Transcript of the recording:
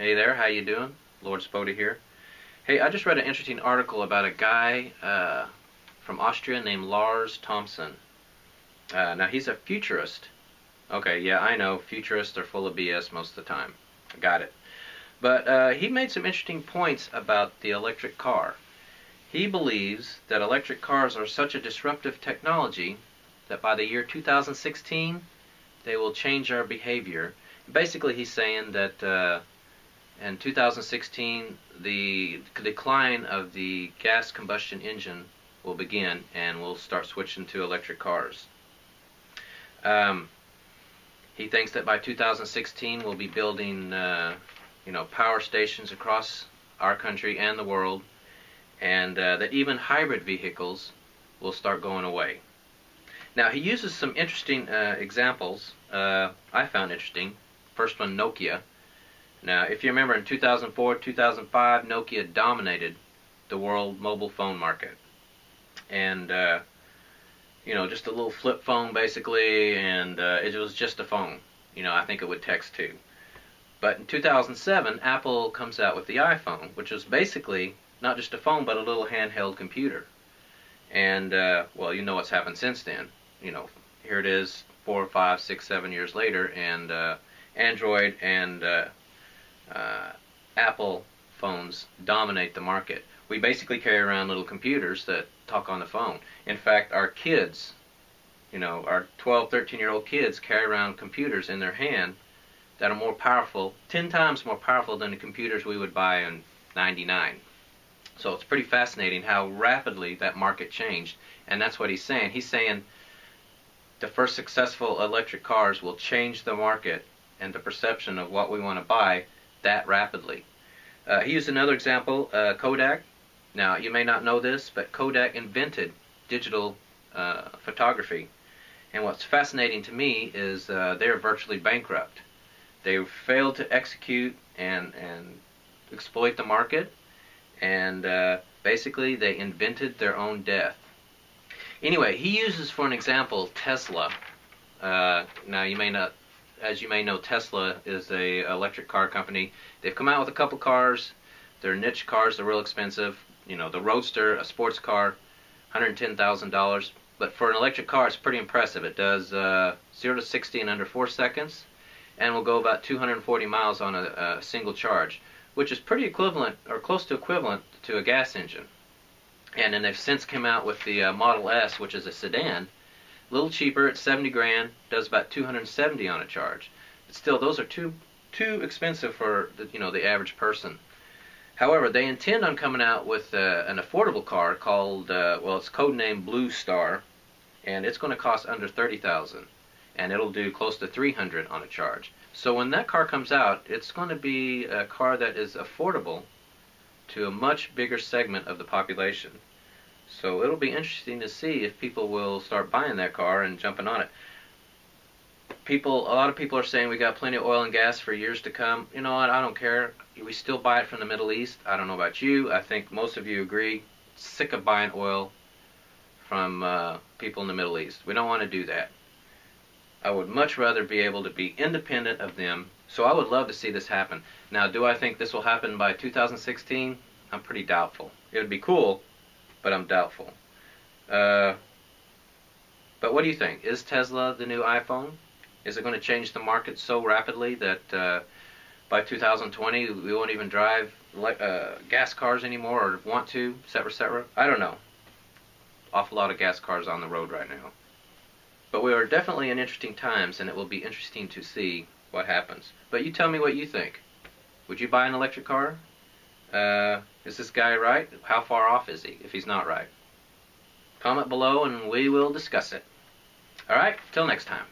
Hey there, how you doing? Lord Spoda here. Hey, I just read an interesting article about a guy from Austria named Lars Thomsen. Now he's a futurist. Okay, yeah, I know, futurists are full of BS most of the time. I got it. But he made some interesting points about the electric car. He believes that electric cars are such a disruptive technology that by the year 2016 they will change our behavior. Basically, he's saying that in 2016, the decline of the gas combustion engine will begin, and we'll start switching to electric cars. He thinks that by 2016, we'll be building, power stations across our country and the world, and that even hybrid vehicles will start going away. Now, he uses some interesting examples I found interesting. First one, Nokia. Now, if you remember, in 2004, 2005, Nokia dominated the world mobile phone market. And, just a little flip phone, basically, and it was just a phone. I think it would text, too. But in 2007, Apple comes out with the iPhone, which was basically not just a phone, but a little handheld computer. And, well, you know what's happened since then. Here it is 4, 5, 6, 7 years later, and Android and Apple phones dominate the market. We basically carry around little computers that talk on the phone. In fact, our kids, our 12, 13-year-old kids carry around computers in their hand that are more powerful, 10 times more powerful than the computers we would buy in '99. So it's pretty fascinating how rapidly that market changed, and that's what he's saying. He's saying the first successful electric cars will change the market and the perception of what we want to buy that rapidly. He used another example, Kodak. Now, you may not know this, but Kodak invented digital photography. And what's fascinating to me is they're virtually bankrupt. They failed to execute and exploit the market, and basically they invented their own death. Anyway, he uses for an example Tesla. Now, as you may know, Tesla is a electric car company. They've come out with a couple cars. They're niche cars. They're real expensive. The Roadster, a sports car, $110,000. But for an electric car, it's pretty impressive. It does 0 to 60 in under 4 seconds, and will go about 240 miles on a single charge, which is pretty equivalent, or close to equivalent, to a gas engine. And then they've since come out with the Model S, which is a sedan, a little cheaper at 70 grand, does about 270 on a charge. But still, those are too expensive for the average person. However, they intend on coming out with an affordable car called, it's codenamed Blue Star, and it's going to cost under $30,000, and it'll do close to 300 on a charge. So when that car comes out, it's going to be a car that is affordable to a much bigger segment of the population. So it'll be interesting to see if people will start buying that car and jumping on it. A lot of people are saying we got plenty of oil and gas for years to come. You know what? I don't care. We still buy it from the Middle East. I don't know about you. I think most of you agree. Sick of buying oil from people in the Middle East. We don't want to do that. I would much rather be able to be independent of them. So I would love to see this happen. Now, do I think this will happen by 2016? I'm pretty doubtful. It would be cool, but I'm doubtful. But what do you think? Is Tesla the new iPhone? Is it going to change the market so rapidly that by 2020 we won't even drive gas cars anymore, or want to, etc., etc.? I don't know. Awful lot of gas cars on the road right now. But we are definitely in interesting times, and it will be interesting to see what happens. But you tell me what you think. Would you buy an electric car? Is this guy right? How far off is he if he's not right? Comment below and we will discuss it. Alright, till next time.